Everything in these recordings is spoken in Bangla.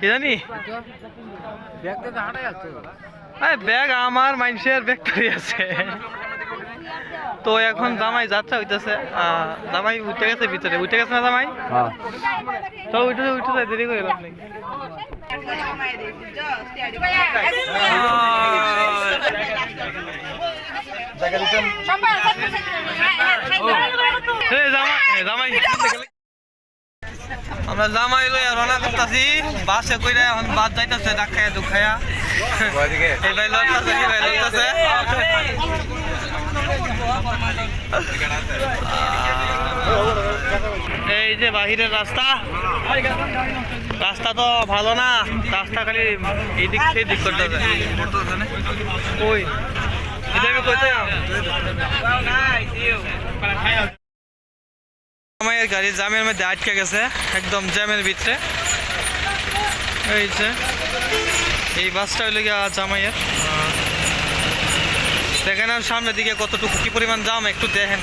কি জানি ব্যাগ আমার মানুষের ব্যাগ তৈরি আছে। তো এখন জামাই যাত্রা হইতেছে, জামাই উঠে গেছে ভিতরে, উঠে গেছে না জামাই? তো উঠে উঠে দেরি করে লাভ নেই। জামাই আমরা জামাই লইয়া রওনা করতেছি বাসে কইরা, এখন বাস যাইতেছে ডাকায়া দুখায়া। এই ভাই লড়তেছে, এই ভাই লড়তেছে। এই যে বাহিরের রাস্তা, রাস্তা তো ভালো না, রাস্তা খালি এই দিক সেই দিক করতেছে। ওই এটা আমি কইতে জামাইয়ের গাড়ি জ্যামের মধ্যে আটকে গেছে, একদম জ্যামের ভিতরে। এই যে এই বাসটা হইলে গিয়ে জামাইয়ের। দেখেন আর সামনের দিকে কতটুকু কি পরিমাণ জাম, একটু দেখেন।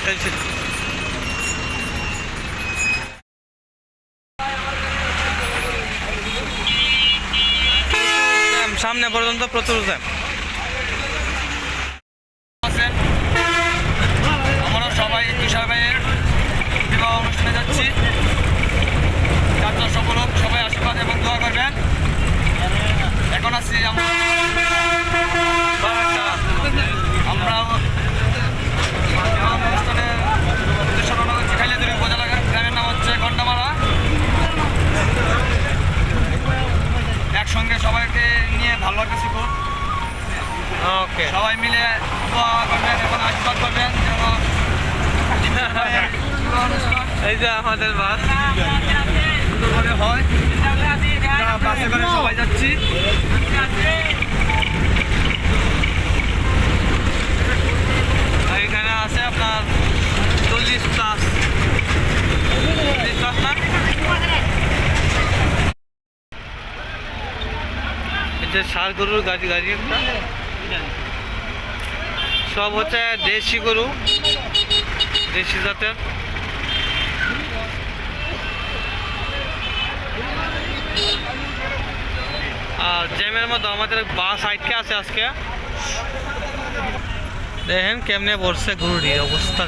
সামনে পর্যন্ত প্রচুর জ্যাম। আমরা সবাই তুষার ভাইয়ের বিবাহ অনুষ্ঠানে যাচ্ছি। যাত্রা সফল হোক, সবাই আশীর্বাদ এবং দোয়া করবেন। এখন আছি আমরা অনুষ্ঠানের খাইলাদুরি উপজেলা, গ্রামের নাম হচ্ছে গন্ডামারা। একসঙ্গে সবাইকে নিয়ে ভালো লাগতেছি খুব। ওকে, সবাই মিলে দোয়া করবেন এবং আশীর্বাদ করবেন যেন এই যে আমাদের বাস সুন্দর করে হয়। বাসে করে সবাই যাচ্ছি। এখানে আছে আপনার 40+। না এটা ষাঁড় গরুর গাড়ি একটা, সব হচ্ছে দেশি গরু, দেশি জাতের। আর জ্যামের মধ্যে আমাদের বাস আটকে আছে আজকে। দেখেন কেমনে বসছে গরুটির অবস্থা।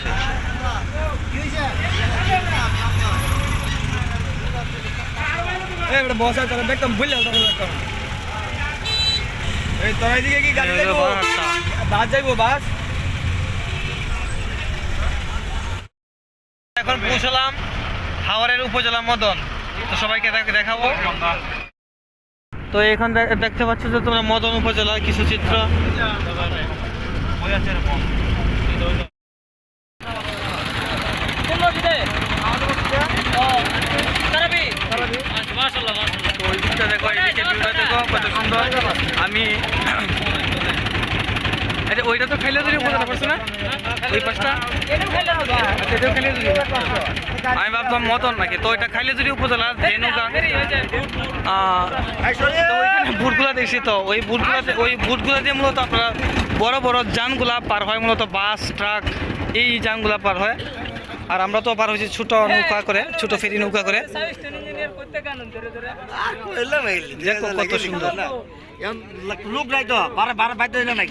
এখন পৌঁছলাম হাওড়ের উপজেলা মদন, তো সবাইকে দেখাবো। তো এখন দেখতে পাচ্ছ যে তোমরা মদন উপজেলার কিছু চিত্র। দেখো এদিকে ভিউটা দেখো কত সুন্দর। আমি ওইটা তো খাইলাদুরি উপজেলা পড়ছে না, ওই পাশটা আমি ভাবতাম মতন নাকি। তো ওইটা খাইলাদুরি উপজেলা ধেনুগা। বুটগুলা দেখছি, তো ওই বুটগুলা দিয়ে মূলত আপনারা বড় বড় যানগুলা পার হয়, মূলত বাস ট্রাক এই যানগুলা পার হয়। আর আমরা তো পার হয়েছি ছোট নৌকা করে, ছোট ফেরি নৌকা করে। দেখো কত সুন্দর।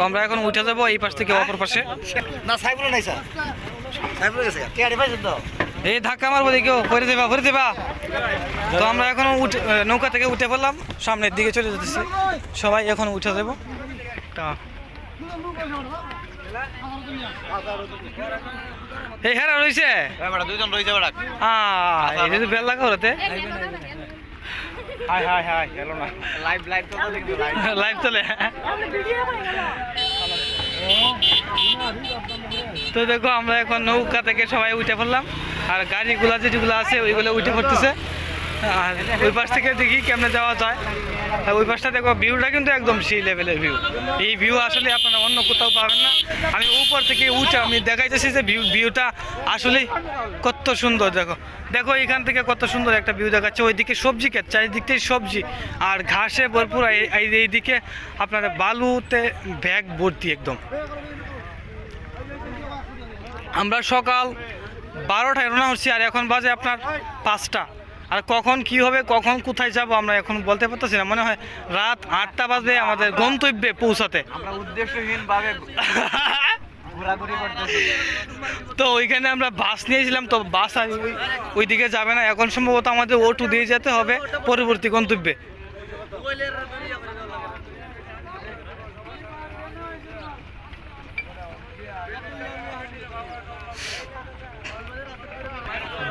আমরা এখন উঠে যাবো এই পাশ থেকে অপর পাশে। এই ধাক্কা মারবো দেখো, ভরে দেবা। তো আমরা এখন নৌকা থেকে উঠে পড়লাম, সামনের দিকে চলে যেতেছি। সবাই এখন উঠে যাবো। এই হ্যাঁ রয়েছে, দুইজন রয়েছে। এটা তো বেল লাগা ওরাতে লাইভ চলে। তো দেখো আমরা এখন নৌকা থেকে সবাই উঠে পড়লাম, আর গাড়িগুলা যেগুলো আছে ওইগুলো উঠে পড়তেছে। আর ওই পাশ থেকে দেখি কেমনে যাওয়া যায়। ওই পাশটা দেখো ভিউটা কিন্তু একদম সেই লেভেলের ভিউ। এই ভিউ আসলে আপনারা অন্য কোথাও পাবেন না। আমি উপর থেকে উঠে আমি দেখাইতেছি যে ভিউটা আসলে কত সুন্দর। দেখো এখান থেকে কত সুন্দর একটা ভিউ দেখাচ্ছে। ওইদিকে সবজি ক্ষেত, চারিদিক থেকে সবজি আর ঘাসে ভরপুর। এইদিকে আপনার বালুতে ব্যাগ ভর্তি একদম। আমরা সকাল 12টায় রওনা হচ্ছি, আর এখন বাজে আপনার 5টা। আর কখন কি হবে, কখন কোথায় যাব আমরা এখন বলতে পারতেছি না। মনে হয় রাত 8টা বাজবে আমাদের গন্তব্যে পৌঁছাতে। আমরা উদ্দেশ্যহীনভাবে ঘোরাঘুরি করতেছি। তো ওইখানে আমরা বাস নিয়েছিলাম, তো বাস আর ওই দিকে যাবে না এখন, সম্ভবত আমাদের অটো দিয়ে যেতে হবে পরবর্তী গন্তব্যে।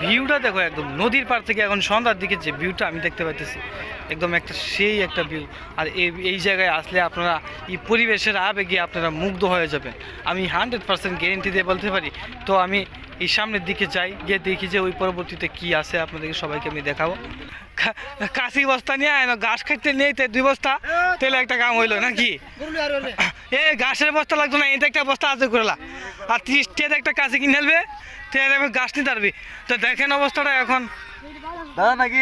ভিউটা দেখো, একদম নদীর পাড় থেকে এখন সন্ধ্যার দিকে যে ভিউটা আমি দেখতে পাইতেছি, একদম একটা সেই একটা ভিউ। আর এই জায়গায় আসলে আপনারা এই পরিবেশের আবেগে আপনারা মুগ্ধ হয়ে যাবেন, আমি 100% গ্যারেন্টি দিয়ে বলতে পারি। তো আমি এই সামনের দিকে যাই, গিয়ে দেখি যে ওই পরবর্তীতে কি আছে, আপনাদেরকে সবাইকে আমি দেখাবো। কাশি বস্তা নিয়ে আয় না, ঘাস খাইতে নেই, 2 বস্তা তেলে একটা কাম হইলো নাকি? এ ঘাসের বস্তা লাগতো না, এটা একটা বস্তা আছে করলা, আর 30 টাকা একটা কাশি কিনে ফেলবে, গাছ নিতে পারবি। তো দেখেন অবস্থাটা এখন। দাদা নাকি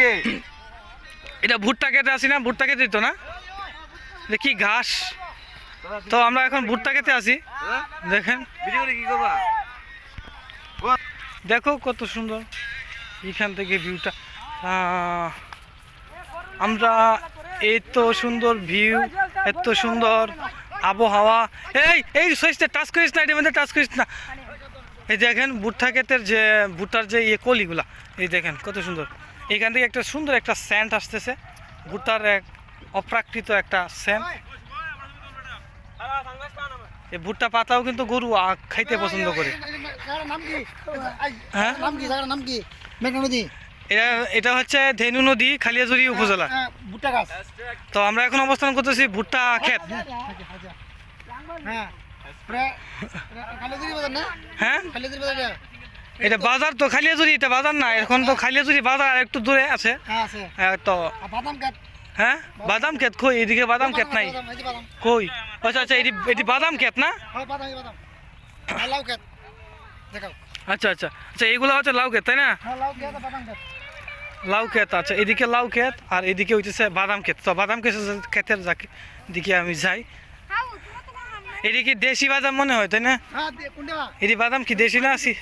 এটা ভুট্টা খেতে আসি না, ভুট্টা খেতে দিত না, কি ঘাস। তো আমরা এখন ভুট্টা খেতে আসি। দেখেন কি করবা? দেখো কত সুন্দর এখান থেকে ভিউটা। আমরা এত সুন্দর ভিউ, এত সুন্দর আবহাওয়া। এই সইসটা টাচ করিস না, এটার মধ্যে টাচ করিস না। এই দেখেন ভুট্টা ক্ষেতের যে ভুট্টার যে কলিগুলা, এই দেখেন কত সুন্দর। এখান থেকে একটা সুন্দর একটা স্যান্ড আসতেছে, ভুট্টার এক অপ্রাকৃত একটা স্যান্ড। এই ভুট্টা পাতাও কিন্তু গরু খাইতে পছন্দ করে। হ্যাঁ, এটা হচ্ছে ধেনু নদী, খালিয়াজুরি উপজেলা। তো আমরা এখন অবস্থান করতেছি ভুট্টা ক্ষেত। হ্যাঁ, এটা বাজার তো খালিয়াজুরি, এটা বাজার না এখন, তো খালিয়াজুরি বাজার আর একটু দূরে আছে। তো হ্যাঁ, বাদাম ক্ষেত কই? এদিকে বাদাম ক্ষেত নাই কই? আচ্ছা আচ্ছা, এটি বাদাম ক্ষেত না? আচ্ছা আচ্ছা আচ্ছা, এইগুলো হচ্ছে লাউ ক্ষেত তাই না? লাউ ক্ষেত, আচ্ছা এদিকে লাউ ক্ষেত আর এদিকে হইতেছে বাদাম ক্ষেত। তো বাদাম ক্ষেতের দিকে আমি যাই। এদিকে দেশি বাদাম মনে হয় তাই না? এটি বাদাম কি দেশি না? আসি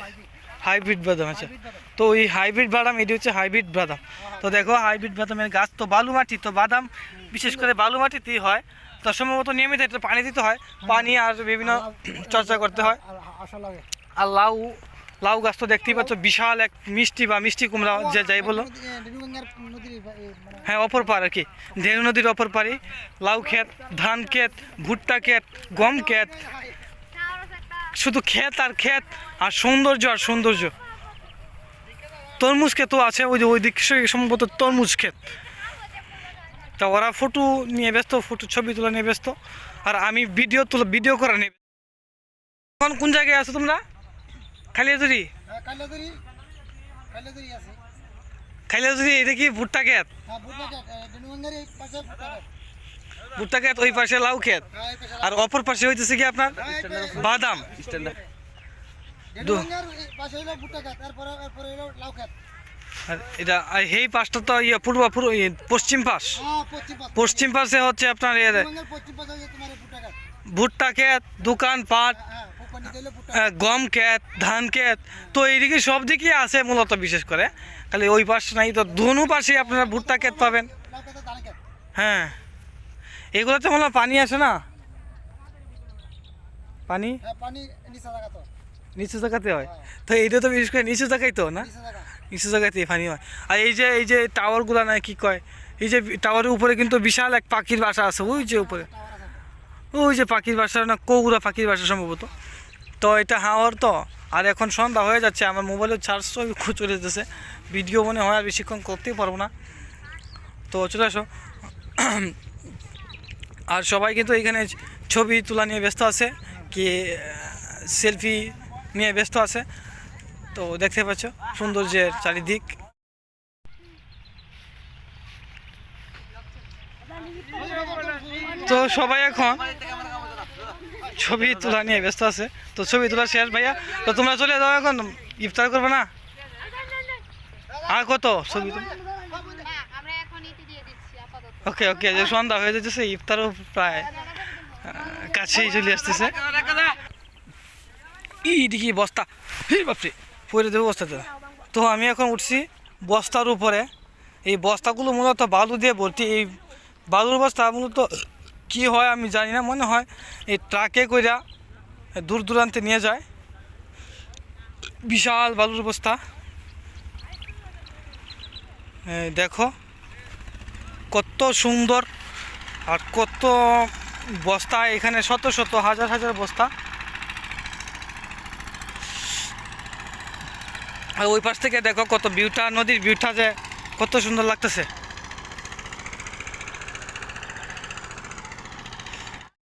হাইব্রিড বাদাম। আচ্ছা, তো ওই হাইব্রিড বাদাম, এটি হচ্ছে হাইব্রিড বাদাম। তো দেখো হাইব্রিড বাদামের গাছ তো বালু মাটি, তো বাদাম বিশেষ করে বালু মাটিতেই হয়। তো সম্ভবত নিয়মিত এটা পানি দিতে হয়, পানি আর বিভিন্ন চর্চা করতে হয়। আর লাউ গাছ তো দেখতেই পাচ্ছ, বিশাল এক মিষ্টি বা মিষ্টি কুমড়া যে যাই বলো। হ্যাঁ, অপর পার আর কি, ধেনু নদীর অপর পারে লাউ ক্ষেত, ধান ক্ষেত, ভুট্টা ক্ষেত, গম ক্ষেত, শুধু ক্ষেত আর ক্ষেত, আর সৌন্দর্য আর সৌন্দর্য। তরমুজ ক্ষেতও আছে, ওই দিক সম্ভবত তরমুজ ক্ষেত। তা ওরা ফটো নিয়ে ব্যস্ত, ছবি তোলা নিয়ে ব্যস্ত, আর আমি ভিডিও করা নিয়ে। এখন কোন জায়গায় আছো তোমরা? খালিয়াজুরি? খালিয়াজুরি, এটা কি ভুট্টা ক্ষেত? ভুট্টা ক্ষেত, ওই পাশে লাউ ক্ষেত, আর অপর পাশে হইতেছে কি আপনার বাদাম। আর এটা এই পাশটা তো পশ্চিম পাশে হচ্ছে আপনার ভুট্টা ক্ষেত, দোকানপাট, গম ক্ষেত, ধান ক্ষেত। তো এইদিকে সব দিকে আছে মূলত, বিশেষ করে খালি ওই পাশ নাই। তো দোনো পাশে আপনারা ভুট্টা ক্ষেত পাবেন। হ্যাঁ, এগুলোতে মনে হয় পানি আসে না? পানি নিচু জায়গাতে হয়, তো এইটা তো বিশেষ করে নিচু জায়গায় তো না, নিচু জায়গাতেই পানি হয়। আর এই যে টাওয়ারগুলো না কি কয়, এই যে টাওয়ারের উপরে কিন্তু বিশাল এক পাখির বাসা আছে, ওই যে উপরে, ওই যে পাখির বাসা না, কৌরা পাখির বাসা সম্ভবত। তো এটা হাওয়ার তো। আর এখন সন্ধ্যা হয়ে যাচ্ছে, আমার মোবাইলের চার্জ চলে যেতেছে, ভিডিও মনে হয় আর বেশিক্ষণ করতেই পারবো না। তো চলে আসো। আর সবাই কিন্তু এখানে ছবি তোলা নিয়ে ব্যস্ত আছে, কি সেলফি নিয়ে ব্যস্ত আছে। তো দেখতে পাচ্ছ সৌন্দর্যের চারিদিক। তো সবাই এখন ছবি তোলা নিয়ে ব্যস্ত আছে। তো ছবি তোলা শেষ ভাইয়া, তো তোমরা চলে যাও, এখন ইফতার করবে না? আর কত ছবি? ওকে ওকে, যে সন্ধ্যা হয়ে যেতেছে, ইফতারও প্রায় কাছেই চলে আসতেছে। দেখি বস্তা, বাপরে পরে দেবো বস্তাতে। তো আমি এখন উঠছি বস্তার উপরে, এই বস্তাগুলো মূলত বালু দিয়ে ভর্তি। এই বালুর বস্তা মূলত কী হয় আমি জানি না, মনে হয় এই ট্রাকে কইরা দূর দূরান্তে নিয়ে যায়। বিশাল বালুর বস্তা, দেখো কত সুন্দর, আর কত বস্তা এখানে, শত শত হাজার হাজার বস্তা। আর ওই পাশ থেকে দেখো কত ভিউটা, নদীর ভিউটা যে কত সুন্দর লাগতেছে।